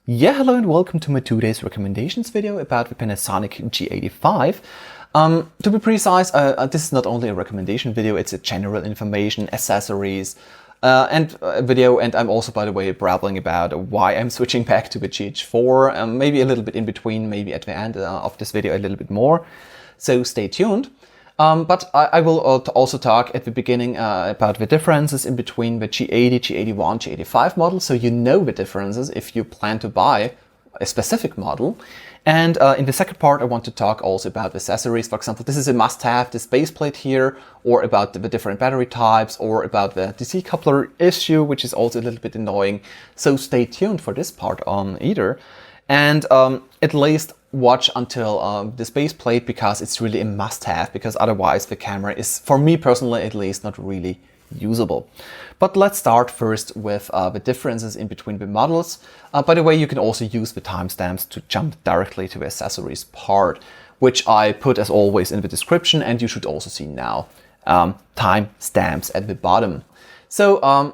Yeah, hello and welcome to my today's recommendations video about the Panasonic G85. To be precise, this is not only a recommendation video, it's a general information, accessories, and a video, and I'm also, by the way, babbling about why I'm switching back to the GH4, maybe a little bit in between, maybe at the end of this video a little bit more, so stay tuned. But I will also talk at the beginning about the differences in between the G80, G81, G85 models, so you know the differences if you plan to buy a specific model. And in the second part, I want to talk also about accessories. For example, this is a must-have, this base plate here, or about the different battery types, or about the DC coupler issue, which is also a little bit annoying. So stay tuned for this part on either. And at least watch until this base plate, because it's really a must-have, because otherwise the camera is, for me personally at least, not really usable. But let's start first with the differences in between the models. By the way, you can also use the timestamps to jump directly to the accessories part, which I put as always in the description, and you should also see now timestamps at the bottom. So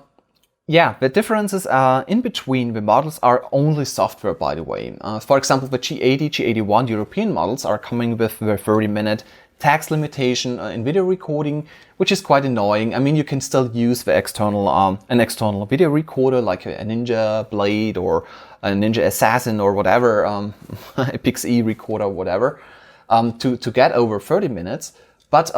yeah, the differences in between the models are only software, by the way. For example, the G80, G81 European models are coming with the 30-minute text limitation in video recording, which is quite annoying. I mean, you can still use the external an external video recorder like a Ninja Blade or a Ninja Assassin or whatever, a Pix-E recorder, whatever, to get over 30 minutes. But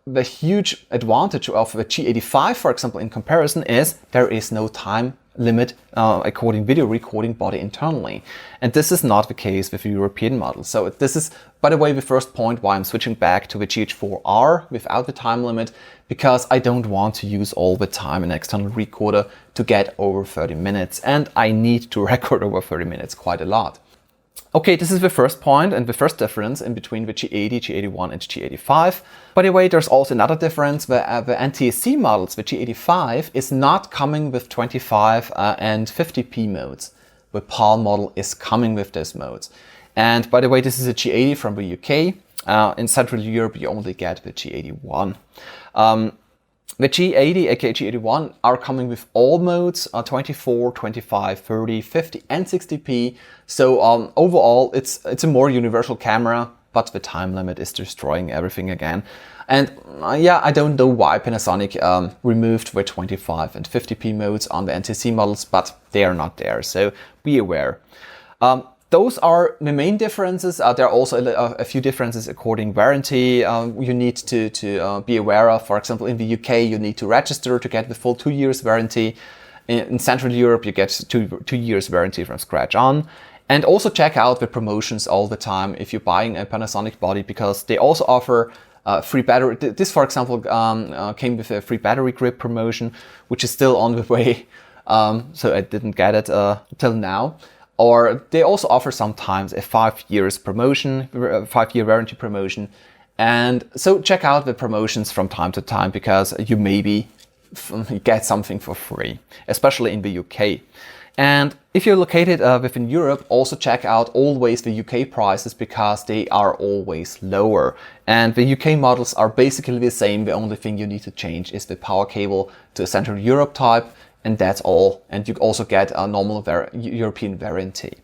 the huge advantage of the G85, for example, in comparison, is there is no time limit according video recording body internally. And this is not the case with the European model. So this is, by the way, the first point why I'm switching back to the GH4R without the time limit, because I don't want to use all the time an external recorder to get over 30 minutes. And I need to record over 30 minutes quite a lot. Okay, this is the first point and the first difference in between the G80, G81 and G85. By the way, there's also another difference. The NTSC models, the G85, is not coming with 25 and 50p modes. The PAL model is coming with those modes. And by the way, this is a G80 from the UK. In Central Europe, you only get the G81. The G80, aka G81, are coming with all modes, 24, 25, 30, 50 and 60p. So overall, it's a more universal camera, but the time limit is destroying everything again. And yeah, I don't know why Panasonic removed the 25 and 50p modes on the NTSC models, but they are not there, so be aware. Those are the main differences. There are also a few differences according warranty you need to be aware of. For example, in the UK, you need to register to get the full 2 years warranty. In Central Europe, you get two years warranty from scratch on. And also check out the promotions all the time if you're buying a Panasonic body, because they also offer free battery. This, for example, came with a free battery grip promotion, which is still on the way. So I didn't get it till now. Or they also offer sometimes a 5 years promotion, 5-year warranty promotion. And so check out the promotions from time to time, because you maybe get something for free, especially in the UK. And if you're located within Europe, also check out always the UK prices, because they are always lower. And the UK models are basically the same. The only thing you need to change is the power cable to a Central Europe type. And that's all. And you also get a normal European warranty.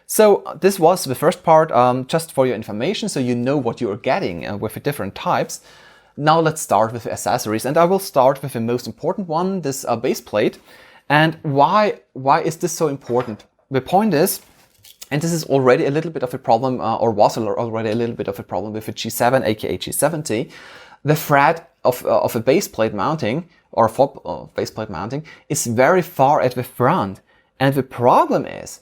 So this was the first part, just for your information, so you know what you are getting with the different types. Now let's start with the accessories, and I will start with the most important one, this base plate. And why is this so important? The point is, and this is already a little bit of a problem, or was already a little bit of a problem with the G7, aka G70, the thread of a base plate mounting, or for base plate mounting, is very far at the front. And the problem is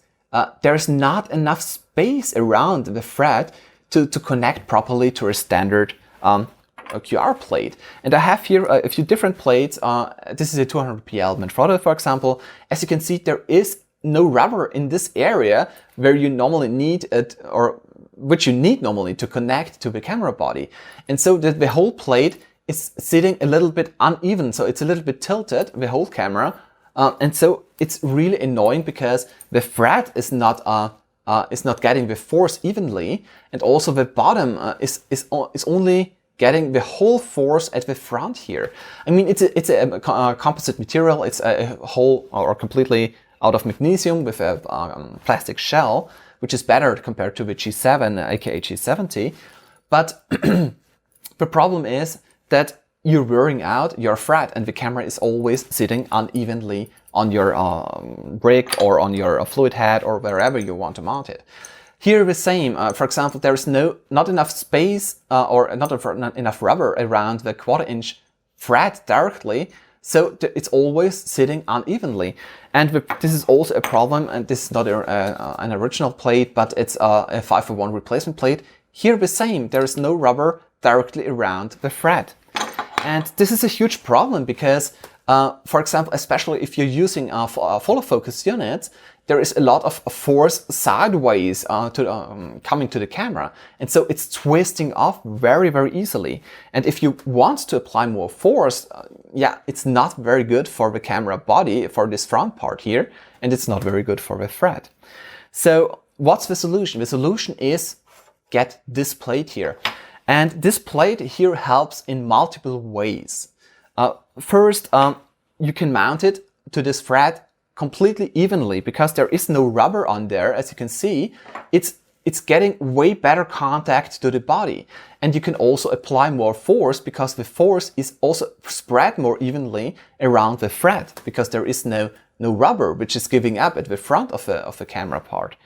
there's not enough space around the thread to connect properly to a standard QR plate. And I have here a few different plates. This is a 200p element throttle, for example. As you can see, there is no rubber in this area where you normally need it, or which you need normally to connect to the camera body. And so the whole plate is sitting a little bit uneven, so it's a little bit tilted, the whole camera, and so it's really annoying, because the thread is not getting the force evenly, and also the bottom is only getting the whole force at the front here. I mean, it's a composite material. It's a whole or completely out of magnesium with a plastic shell, which is better compared to the G7, aka G70. But the problem is that you're wearing out your thread and the camera is always sitting unevenly on your brick or on your fluid head or wherever you want to mount it. Here the same, for example, there is not enough space or not enough rubber around the 1/4 inch thread directly, so it's always sitting unevenly. And this is also a problem, and this is not an original plate, but it's a 501 replacement plate. Here the same, there is no rubber directly around the thread. And this is a huge problem because, for example, especially if you're using full focus units, there is a lot of force sideways coming to the camera. And so it's twisting off very, very easily. And if you want to apply more force, yeah, it's not very good for the camera body, for this front part here, and it's not very good for the thread. So what's the solution? The solution is get this plate here. And this plate here helps in multiple ways. First, you can mount it to this thread completely evenly because there is no rubber on there. As you can see, it's getting way better contact to the body. And you can also apply more force because the force is also spread more evenly around the thread because there is no rubber which is giving up at the front of the camera part.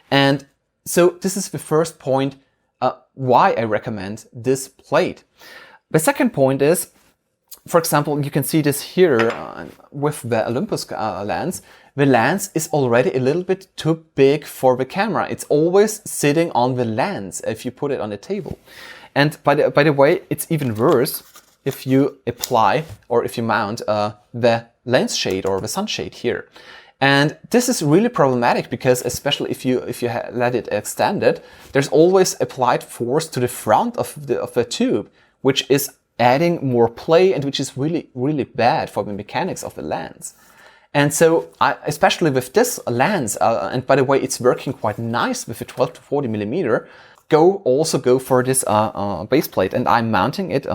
And so this is the first point why I recommend this plate. The second point is, for example, you can see this here with the Olympus lens. The lens is already a little bit too big for the camera. It's always sitting on the lens if you put it on the table. And by the way, it's even worse if you apply or if you mount the lens shade or the sunshade here. And this is really problematic because especially if you let it extended, there's always applied force to the front of the tube, which is adding more play and which is really, really bad for the mechanics of the lens. And so especially with this lens, and by the way, it's working quite nice with a 12 to 40 millimeter, also go for this base plate. And I'm mounting it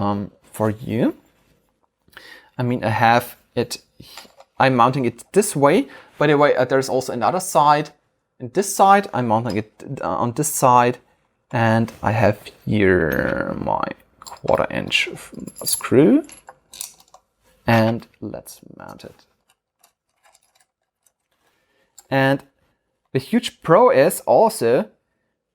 for you. I mean, I'm mounting it this way. By the way, there's also another side. And this side, I'm mounting it on this side. And I have here my 1/4 inch screw. And let's mount it. And the huge pro is also,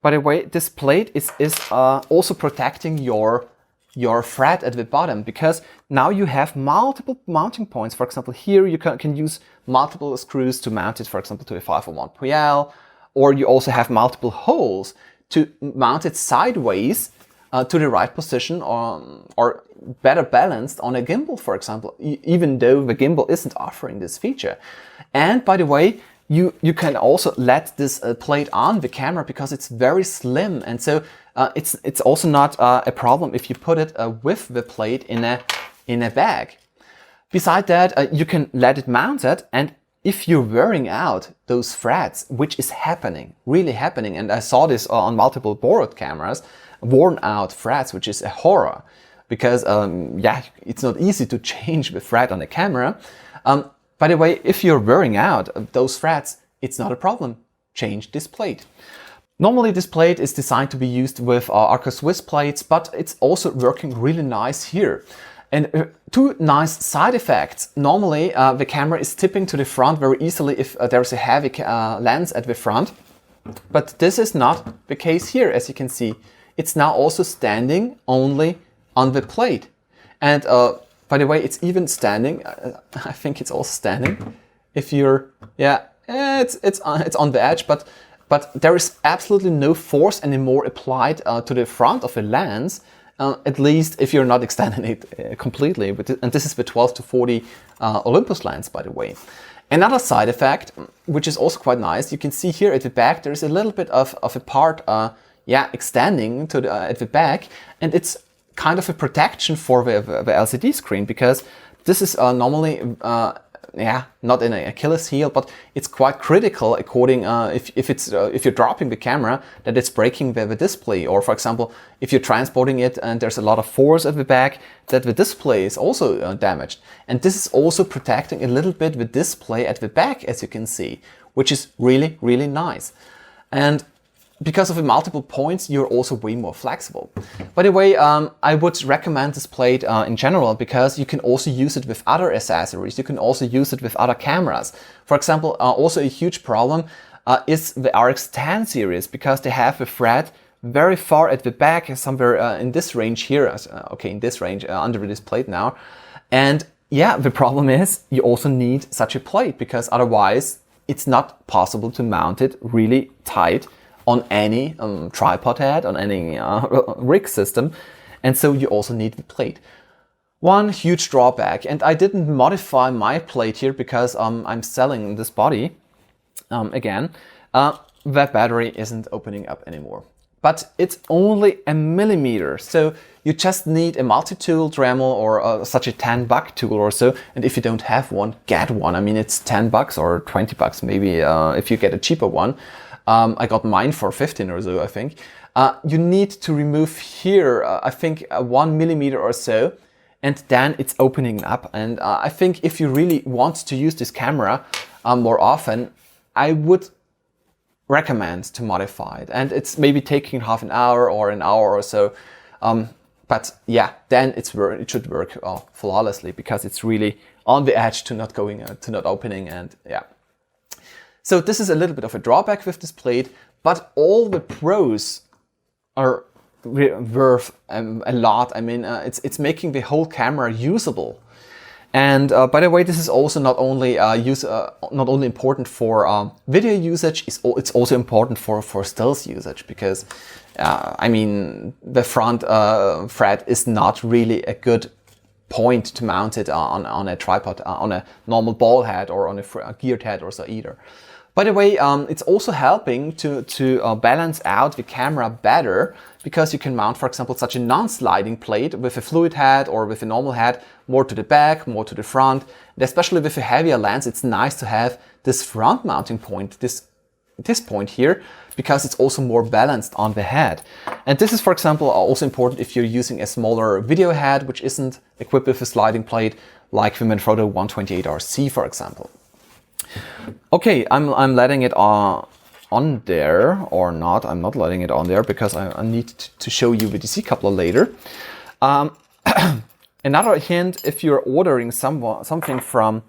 by the way, this plate is also protecting your thread at the bottom, because now you have multiple mounting points. For example, here you can use multiple screws to mount it, for example, to a 501 PL, or you also have multiple holes to mount it sideways to the right position or better balanced on a gimbal, for example, even though the gimbal isn't offering this feature. And by the way, you can also let this plate on the camera because it's very slim, and so it's also not a problem if you put it with the plate in a bag. Beside that, you can let it mounted, and if you're wearing out those threads, which is happening, really happening, and I saw this on multiple borrowed cameras, worn out threads, which is a horror, because yeah, it's not easy to change the thread on the camera. By the way, if you're wearing out those threads, it's not a problem. Change this plate. Normally this plate is designed to be used with Arco Swiss plates, but it's also working really nice here. And two nice side effects. Normally the camera is tipping to the front very easily if there's a heavy lens at the front, but this is not the case here. As you can see, it's now also standing only on the plate. And by the way, it's even standing. I think it's also standing. If you're, yeah, it's on the edge, but there is absolutely no force anymore applied to the front of the lens. At least if you're not extending it completely. And this is the 12 to 40 Olympus lens, by the way. Another side effect, which is also quite nice, you can see here at the back there is a little bit of a part, yeah, extending to at the back, and it's kind of a protection for the LCD screen, because this is normally yeah, not in an Achilles heel, but it's quite critical according if you're dropping the camera, that it's breaking the display, or for example, if you're transporting it and there's a lot of force at the back, that the display is also damaged. And this is also protecting a little bit the display at the back, as you can see, which is really, really nice. And because of the multiple points, you're also way more flexible. By the way, I would recommend this plate in general, because you can also use it with other accessories. You can also use it with other cameras. For example, also a huge problem is the RX10 series, because they have the thread very far at the back, somewhere in this range here. Okay, in this range, under this plate now. And yeah, the problem is you also need such a plate, because otherwise it's not possible to mount it really tight on any tripod head, on any rig system, and so you also need the plate. One huge drawback, and I didn't modify my plate here because I'm selling this body again, that battery isn't opening up anymore. But it's only 1 millimeter, so you just need a multi-tool Dremel or such a $10 tool or so, and if you don't have one, get one. I mean, it's $10 or $20 maybe if you get a cheaper one. I got mine for 15 or so, I think. You need to remove here, I think 1 millimeter or so, and then it's opening up. And I think if you really want to use this camera more often, I would recommend to modify it. And it's maybe taking half an hour or an hour or so. But yeah, then it should work flawlessly, because it's really on the edge to not going, to not opening, and yeah. So this is a little bit of a drawback with this plate, but all the pros are worth a lot. I mean, it's making the whole camera usable. And by the way, this is also not only important for video usage, it's also important for stills usage, because I mean, the front thread is not really a good point to mount it on a tripod, on a normal ball head or on a geared head or so either. By the way, it's also helping to balance out the camera better, because you can mount, for example, such a non-sliding plate with a fluid head or with a normal head more to the back, more to the front. And especially with a heavier lens, it's nice to have this front mounting point, this point here, because it's also more balanced on the head. And this is, for example, also important if you're using a smaller video head, which isn't equipped with a sliding plate, like the Manfrotto 128RC, for example. Okay, I'm letting it on there, or not. I'm not letting it on there because I need to show you the DC coupler later. Another hint, if you're ordering something from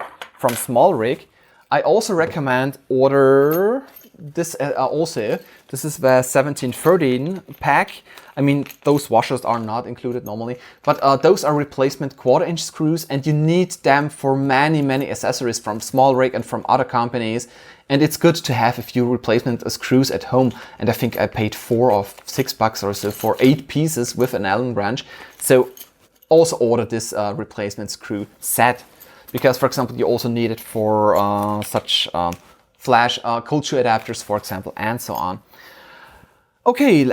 Small Rig, I also recommend order this also. This is the 1713 pack. I mean, those washers are not included normally, but those are replacement 1/4-inch screws, and you need them for many accessories from Small Rig and from other companies. And it's good to have a few replacement screws at home. And I think I paid $4 or $6 or so for 8 pieces with an Allen wrench. So also order this replacement screw set, because, for example, you also need it for such flash cold shoe adapters, for example, and so on. Okay,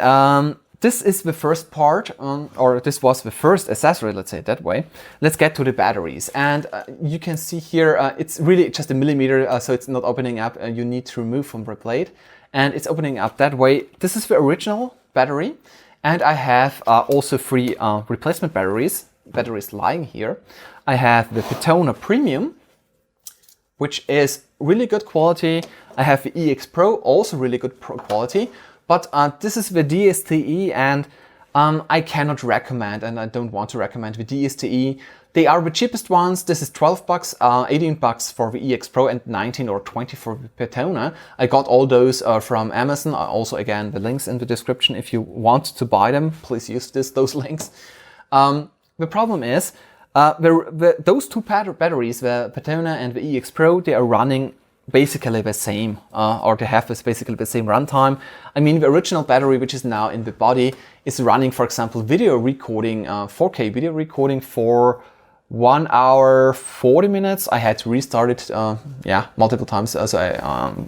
this is the first part, or this was the first accessory, let's say it that way. Let's get to the batteries. And you can see here, it's really just 1 millimeter, so it's not opening up. You need to remove from the plate, and it's opening up that way. This is the original battery, and I have also 3 replacement batteries lying here. I have the Patona Premium, which is really good quality. I have the EX Pro, also really good quality. But this is the DSTE, and I cannot recommend, and I don't want to recommend the DSTE. They are the cheapest ones. This is $12, $18 for the EX Pro, and 19 or 20 for the Patona. I got all those from Amazon. Also, again, the links in the description. If you want to buy them, please use those links. The problem is, those 2 batteries, the Patona and the EX Pro, they are running basically the same, or they have basically the same runtime. I mean, the original battery, which is now in the body, is running, for example, video recording, 4K video recording for 1 hour 40 minutes. I had to restart it, multiple times,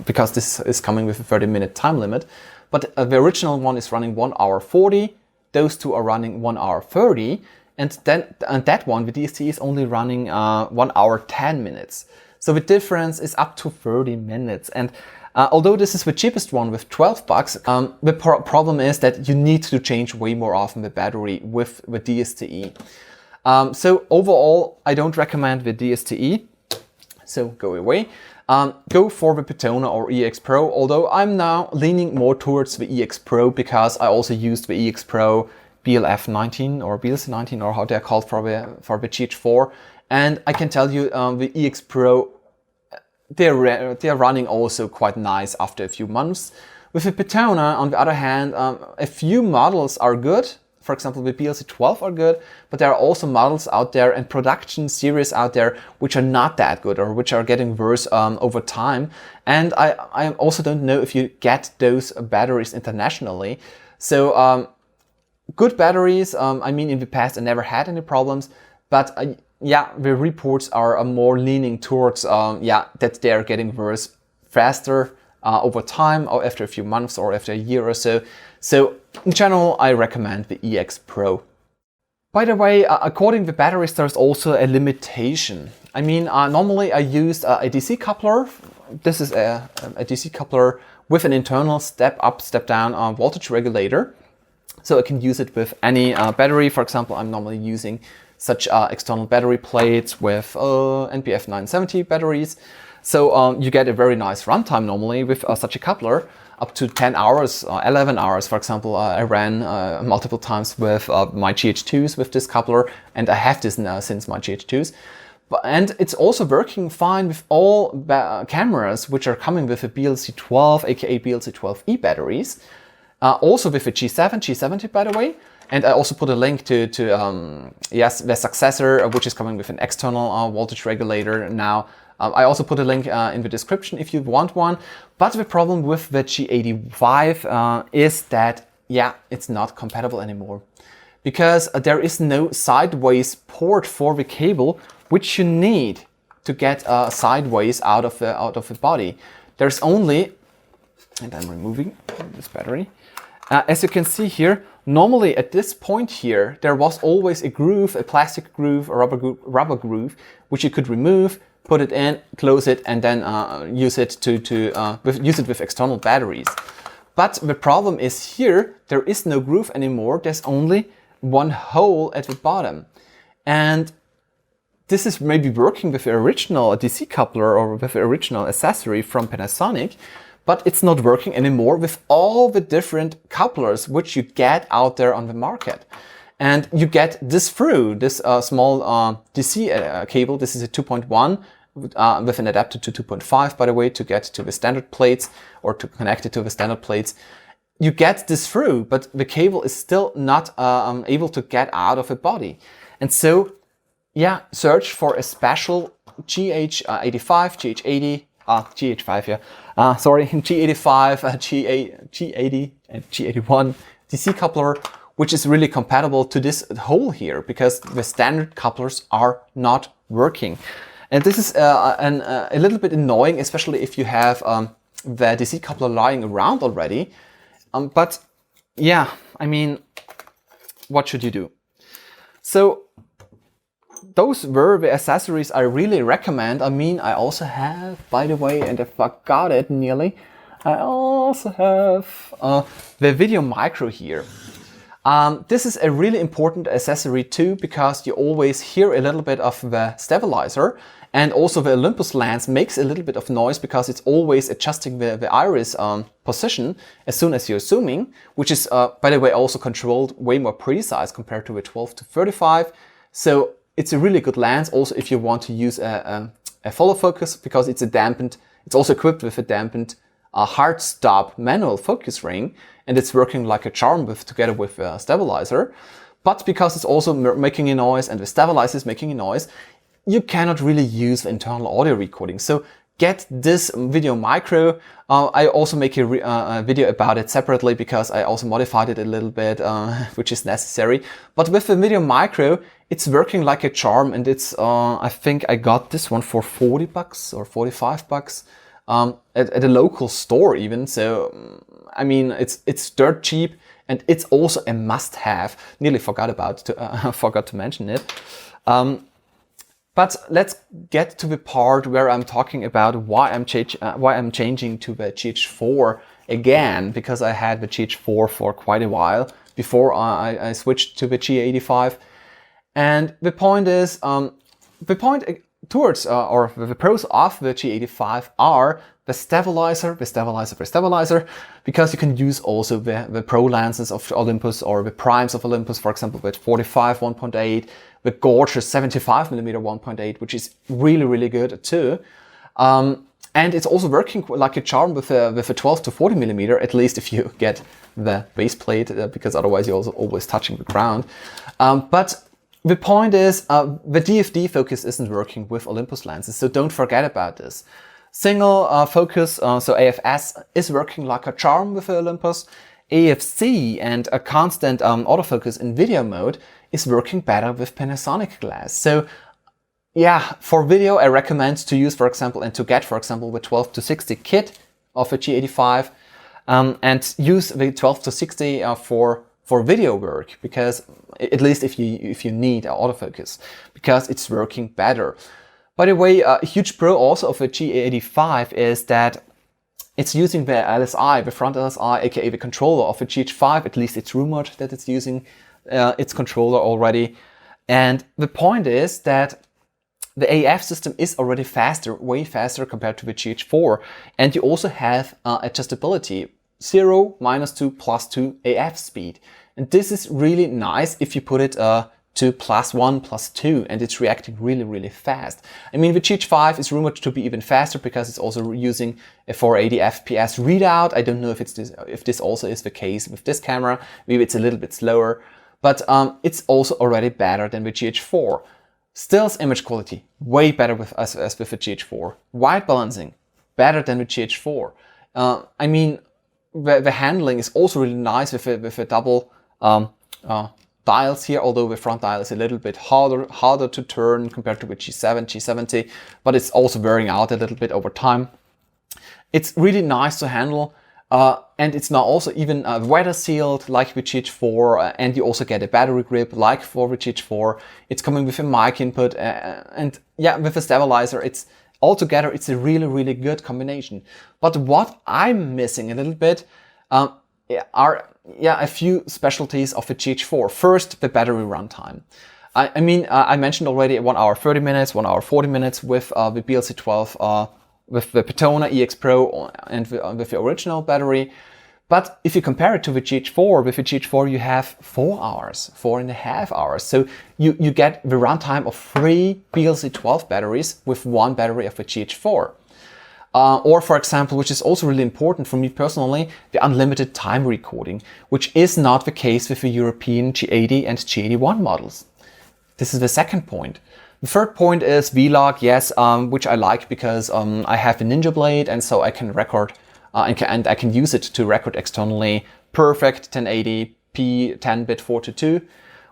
because this is coming with a 30-minute time limit. But the original one is running 1 hour 40. Those 2 are running 1 hour 30. And that one, the DST, is only running 1 hour 10 minutes. So the difference is up to 30 minutes. And although this is the cheapest one with 12 bucks, the problem is that you need to change way more often the battery with the DSTE. So overall, I don't recommend the DSTE. So go away. Go for the Patona or EX Pro, although I'm now leaning more towards the EX Pro because I also used the EX Pro BLF19 or BLC19 or how they're called for the GH4. And I can tell you the EX Pro, they're running also quite nice after a few months. With the Patona, on the other hand, a few models are good. For example, the BLC12 are good, but there are also models out there and production series out there which are not that good or which are getting worse over time. And I also don't know if you get those batteries internationally. So good batteries, I mean, in the past I never had any problems, but yeah, the reports are more leaning towards that they're getting worse faster over time or after a few months or after a year or so. So in general, I recommend the EX Pro. By the way, according to the batteries, there's also a limitation. I mean, normally I used a DC coupler. This is a DC coupler with an internal step-up, step-down voltage regulator. So I can use it with any battery. For example, I'm normally using such external battery plates with NPF 970 batteries. So you get a very nice runtime normally with such a coupler, up to 10 hours, 11 hours. For example, I ran multiple times with my GH2s with this coupler, and I have this now since my GH2s. And it's also working fine with all cameras which are coming with a BLC12, aka BLC12E batteries. Also with a G7, G70 by the way. And I also put a link to the Accessory, which is coming with an external voltage regulator now. I also put a link in the description if you want one. But the problem with the G85 is that, yeah, it's not compatible anymore. Because there is no sideways port for the cable, which you need to get sideways out of the body. There's only, and I'm removing this battery. As you can see here, normally at this point here, there was always a groove, a plastic groove, a rubber groove, which you could remove, put it in, close it, and then use it use it with external batteries. But the problem is here, there is no groove anymore. There's only one hole at the bottom. And this is maybe working with the original DC coupler or with the original accessory from Panasonic, but it's not working anymore with all the different couplers which you get out there on the market. And you get this through this small DC cable. This is a 2.1 with an adapter to 2.5, by the way, to get to the standard plates or to connect it to the standard plates. You get this through, but the cable is still not able to get out of the body. And so, yeah, search for a special GH85, GH80, GH5, yeah. Sorry, G85, G80, and G81 DC coupler, which is really compatible to this hole here, because the standard couplers are not working. And this is a little bit annoying, especially if you have the DC coupler lying around already. But yeah, I mean, what should you do? So those were the accessories I really recommend. I mean, I also have, by the way, and I forgot it nearly, I also have the video micro here. This is a really important accessory too, because you always hear a little bit of the stabilizer, and also the Olympus lens makes a little bit of noise because it's always adjusting the iris position as soon as you're zooming, which is, by the way, also controlled way more precise compared to the 12 to 35. So it's a really good lens also if you want to use a follow focus, because it's also equipped with a dampened hard stop manual focus ring, and it's working like a charm together with a stabilizer. But because it's also making a noise and the stabilizer is making a noise, you cannot really use internal audio recording. So get this video micro. I also make a video about it separately because I also modified it a little bit, which is necessary. But with the video micro, it's working like a charm, and it's I think I got this one for 40 bucks or 45 bucks at a local store even. So I mean, it's dirt cheap, and it's also a must-have. Nearly forgot to mention it. But let's get to the part where I'm talking about why I'm changing to the GH4 again, because I had the GH4 for quite a while before I switched to the G85. And the point is, the pros of the G85 are the stabilizer, because you can use also the pro lenses of Olympus or the primes of Olympus, for example, with 45 1.8, the gorgeous 75mm 1.8, which is really, really good too. And it's also working like a charm with a 12 to 40mm, at least if you get the base plate, because otherwise you're also always touching the ground. But the point is, the DFD focus isn't working with Olympus lenses, so don't forget about this. Single focus, so AFS, is working like a charm with Olympus. AFC and a constant autofocus in video mode is working better with Panasonic glass. So yeah, for video I recommend to use, for example, and to get, for example, the 12 to 60 kit of a G85 and use the 12 to 60 for video work, because at least if you need autofocus, because it's working better. By the way, a huge pro also of a G85 is that it's using the LSI, the front LSI, aka the controller of a GH5. At least it's rumored that it's using its controller already. And the point is that the AF system is already faster, way faster compared to the GH4. And you also have adjustability, 0, -2, +2 AF speed. And this is really nice if you put it to +1, +2, and it's reacting really, really fast. I mean, the GH5 is rumored to be even faster because it's also using a 480 FPS readout. I don't know if this also is the case with this camera. Maybe it's a little bit slower, but it's also already better than the GH4. Stills image quality, way better as with the GH4. White balancing, better than the GH4. I mean, the handling is also really nice with a double dials here, although the front dial is a little bit harder to turn compared to the G7, G70, but it's also wearing out a little bit over time. It's really nice to handle, and it's now also even weather sealed like the GH4, and you also get a battery grip like for the GH4. It's coming with a mic input, and yeah, with a stabilizer. It's altogether, it's a really, really good combination. But what I'm missing a little bit are a few specialties of the GH4. First, the battery runtime. I mean, I mentioned already 1 hour 30 minutes, 1 hour 40 minutes with the BLC12, with the Patona EX Pro and with the original battery. But if you compare it to the GH4, with the GH4 you have 4 hours, 4.5 hours. So you get the runtime of 3 BLC12 batteries with 1 battery of the GH4. Or for example, which is also really important for me personally, the unlimited time recording, which is not the case with the European G80 and G81 models. This is the second point. The third point is vlog, yes, which I like because I have the Ninja Blade, and so I can record and I can use it to record externally perfect 1080p 10-bit 4:2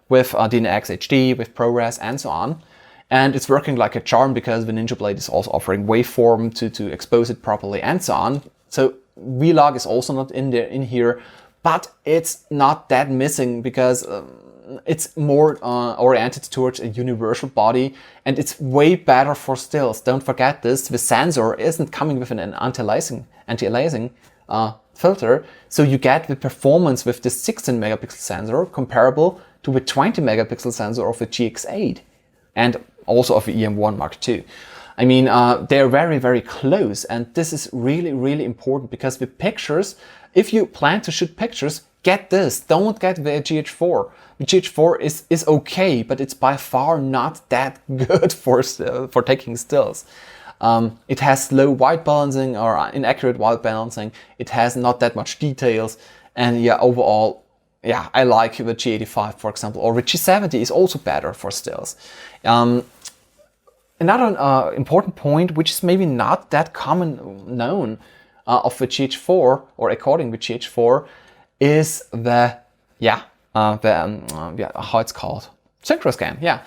with DNX HD, with ProRes and so on. And it's working like a charm because the Ninja Blade is also offering waveform to expose it properly and so on. So vlog is also not in here, but it's not that missing because it's more oriented towards a universal body, and it's way better for stills. Don't forget this, the sensor isn't coming with an anti-aliasing filter, so you get the performance with the 16 megapixel sensor comparable to the 20 megapixel sensor of the GX8 and also of the EM1 Mark II. I mean, they're very, very close, and this is really, really important because the pictures, if you plan to shoot pictures, get this, don't get the GH4. The GH4 is okay, but it's by far not that good for taking stills. It has low white balancing or inaccurate white balancing. It has not that much details, and yeah, overall, yeah, I like the G85, for example, or the G70 is also better for stills. Another important point, which is maybe not that common known of the GH4, or according to GH4, is the how it's called, SynchroScan. Yeah.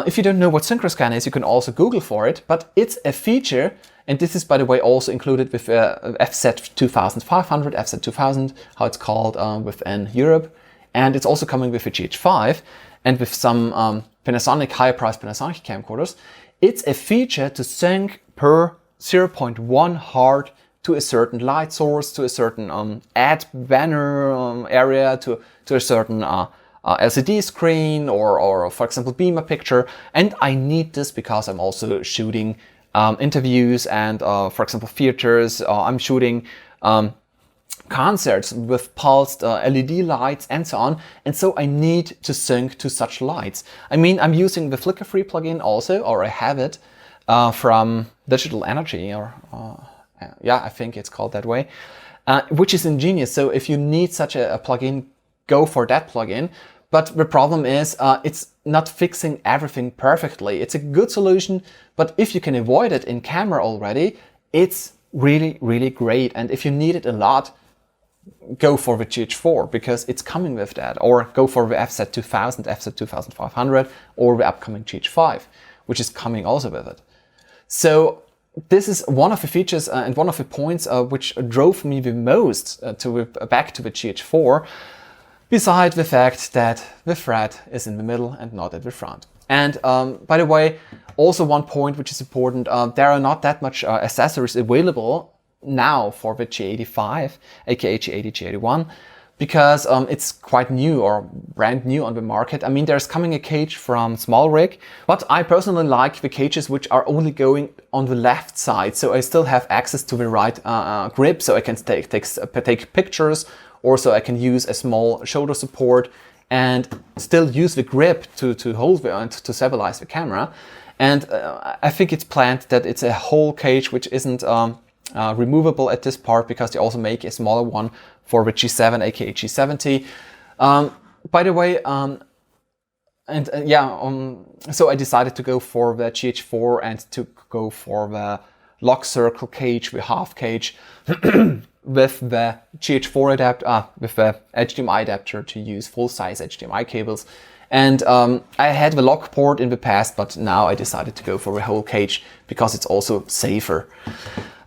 If you don't know what SynchroScan is, you can also Google for it, but it's a feature, and this is, by the way, also included with FZ2500, FZ2000, how it's called within Europe, and it's also coming with a GH5 and with some higher priced Panasonic camcorders. It's a feature to sync per 0.1 Hz to a certain light source, to a certain ad banner area, to a certain LCD screen, or for example beamer picture. And I need this because I'm also shooting interviews and for example theaters. I'm shooting concerts with pulsed LED lights and so on, and so I need to sync to such lights. I mean, I'm using the flicker-free plugin also, or I have it from Digital Energy, or yeah, I think it's called that way, which is ingenious. So if you need such a plugin, go for that plugin. But the problem is it's not fixing everything perfectly. It's a good solution, but if you can avoid it in camera already, it's really, really great. And if you need it a lot, go for the GH4 because it's coming with that, or go for the FZ2000, FZ2500, or the upcoming GH5, which is coming also with it. So this is one of the features and one of the points which drove me the most back to the GH4, beside the fact that the thread is in the middle and not at the front. And by the way, also one point which is important, there are not that much accessories available now for the G85, aka G80, G81, because it's quite new or brand new on the market. I mean, there's coming a cage from SmallRig, but I personally like the cages which are only going on the left side, so I still have access to the right grip, so I can take pictures, or so I can use a small shoulder support and still use the grip to hold to stabilize the camera. And I think it's planned that it's a whole cage which isn't removable at this part, because they also make a smaller one for the G7, aka G70. By the way, so I decided to go for the GH4 and to go for the lock circle cage, the half cage, with the GH4 adapter, with the HDMI adapter to use full-size HDMI cables. And I had the lock port in the past, but now I decided to go for the whole cage because it's also safer.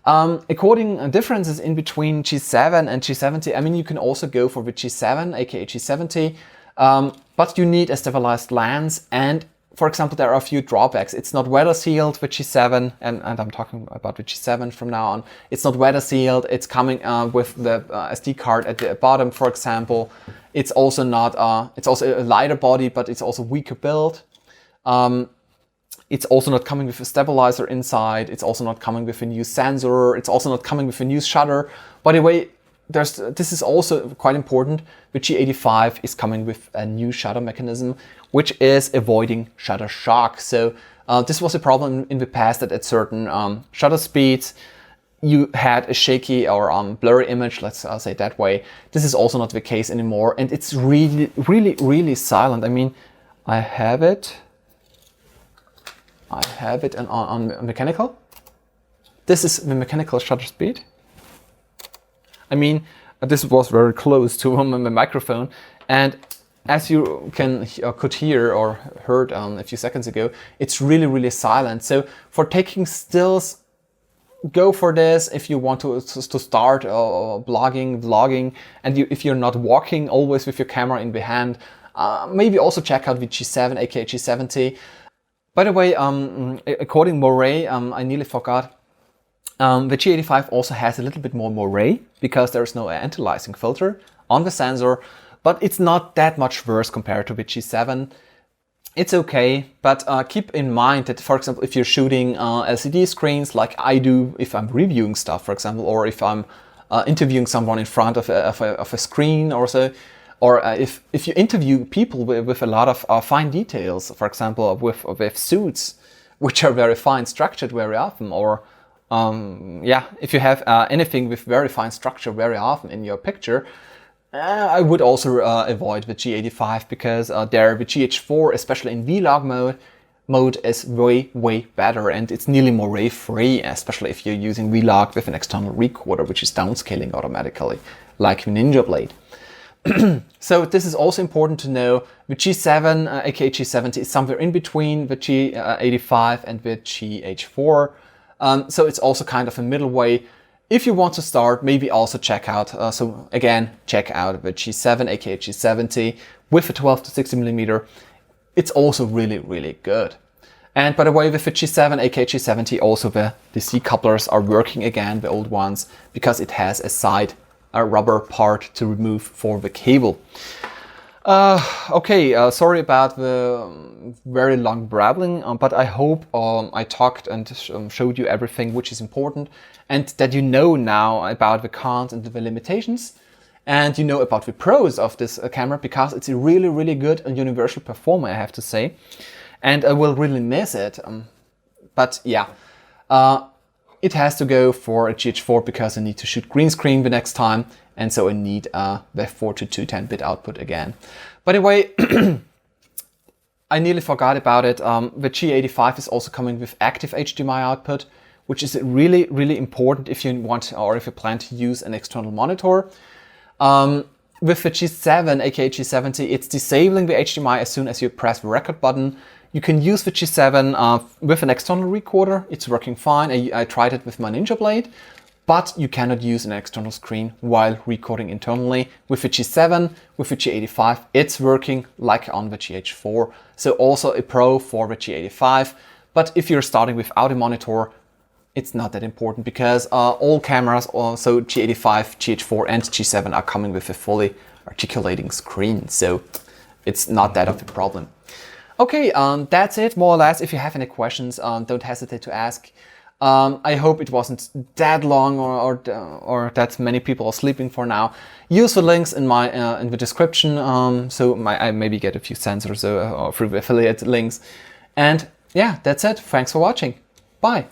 According differences in between G7 and G70, I mean, you can also go for the G7, aka G70, but you need a stabilized lens. And for example, there are a few drawbacks. It's not weather sealed with G7, and I'm talking about the G7 from now on. It's not weather sealed. It's coming with the SD card at the bottom, for example. It's also not. It's also a lighter body, but it's also weaker build. It's also not coming with a stabilizer inside. It's also not coming with a new sensor. It's also not coming with a new shutter. By the way, this is also quite important. The G85 is coming with a new shutter mechanism, which is avoiding shutter shock. So this was a problem in the past, that at certain shutter speeds, you had a shaky or blurry image, let's say it that way. This is also not the case anymore. And it's really, really, really silent. I mean, I have it on mechanical. This is the mechanical shutter speed. I mean, this was very close to my microphone, and as you could hear or heard a few seconds ago, it's really, really silent. So for taking stills, go for this if you want to start vlogging, and if you're not walking always with your camera in the hand, maybe also check out the G7, aka G70. By the way, according to Moray, I nearly forgot, the G85 also has a little bit more Moray because there's no anti-aliasing filter on the sensor, but it's not that much worse compared to the G7. It's okay, but keep in mind that, for example, if you're shooting LCD screens like I do if I'm reviewing stuff, for example, or if I'm interviewing someone in front of a screen or so, or if you interview people with a lot of fine details, for example, with suits, which are very fine structured very often, or if you have anything with very fine structure very often in your picture, I would also avoid the G85, because there the GH4, especially in vlog mode is way better, and it's nearly Moray free, especially if you're using vlog with an external recorder, which is downscaling automatically, like Ninja Blade. So this is also important to know. The G7, aka G70, is somewhere in between the G85 and the GH4. So it's also kind of a middle way. If you want to start, maybe also check out, check out the G7, aka G70 with a 12 to 60mm. It's also really, really good. And by the way, with the G7, aka G70, also the C couplers are working again, the old ones, because it has a side rubber part to remove for the cable. Sorry about the very long babbling, but I hope I talked and showed you everything which is important, and that you know now about the cons and the limitations, and you know about the pros of this camera, because it's a really, really good and universal performer, I have to say. And I will really miss it. But yeah, it has to go for a GH4 because I need to shoot green screen the next time. And so I need the 4 to 210-bit output again. By the way, I nearly forgot about it. The G85 is also coming with active HDMI output, which is really, really important if you want or if you plan to use an external monitor. With the G7, aka G70, it's disabling the HDMI as soon as you press the record button. You can use the G7 with an external recorder. It's working fine. I tried it with my Ninja Blade, but you cannot use an external screen while recording internally. With the G7, with the G85, it's working like on the GH4. So also a pro for the G85. But if you're starting without a monitor, it's not that important because all cameras, also G85, GH4 and G7 are coming with a fully articulating screen. So it's not that of a problem. Okay, that's it, more or less. If you have any questions, don't hesitate to ask. I hope it wasn't that long or that many people are sleeping for now. Use the links in the description, so I maybe get a few cents or so through affiliate links. And yeah, that's it. Thanks for watching. Bye.